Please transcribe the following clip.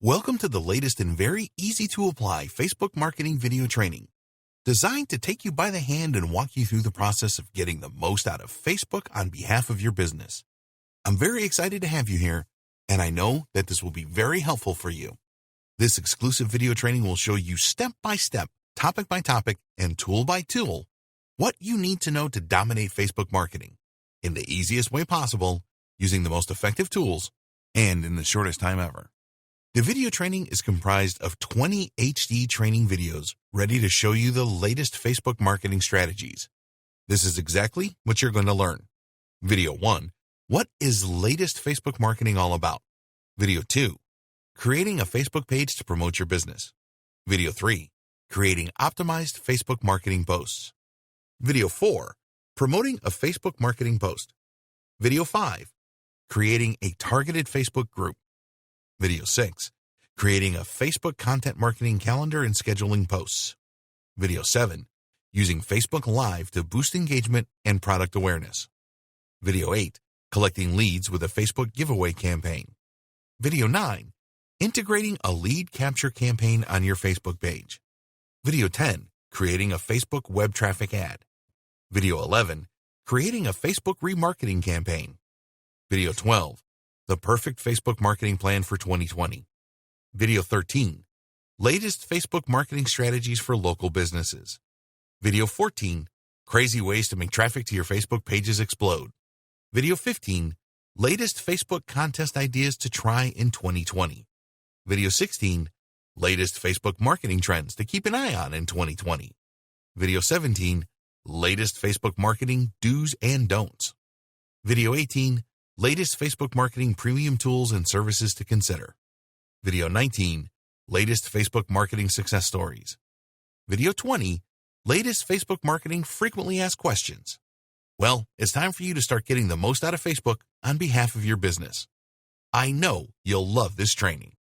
Welcome to the latest and very easy to apply Facebook marketing video training, designed to take you by the hand and walk you through the process of getting the most out of Facebook on behalf of your business. I'm very excited to have you here, and I know that this will be very helpful for you. This exclusive video training will show you step by step, topic by topic, and tool by tool, what you need to know to dominate Facebook marketing in the easiest way possible, using the most effective tools, and in the shortest time ever. The video training is comprised of 20 HD training videos ready to show you the latest Facebook marketing strategies. This is exactly what you're going to learn. Video 1, what is latest Facebook marketing all about? Video 2, creating a Facebook page to promote your business. Video 3, creating optimized Facebook marketing posts. Video 4, promoting a Facebook marketing post. Video 5, creating a targeted Facebook group. Video 6, creating a Facebook content marketing calendar and scheduling posts. Video 7, using Facebook Live to boost engagement and product awareness. Video 8, collecting leads with a Facebook giveaway campaign. Video 9, integrating a lead capture campaign on your Facebook page. Video 10, creating a Facebook web traffic ad. Video 11, creating a Facebook remarketing campaign. Video 12, the perfect Facebook marketing plan for 2020. Video 13, latest Facebook marketing strategies for local businesses. Video 14, crazy ways to make traffic to your Facebook pages explode. Video 15, latest Facebook contest ideas to try in 2020. Video 16, latest Facebook marketing trends to keep an eye on in 2020. Video 17, latest Facebook marketing do's and don'ts. Video 18, latest Facebook marketing premium tools and services to consider. Video 19, latest Facebook marketing success stories. Video 20, latest Facebook marketing frequently asked questions. Well, it's time for you to start getting the most out of Facebook on behalf of your business. I know you'll love this training.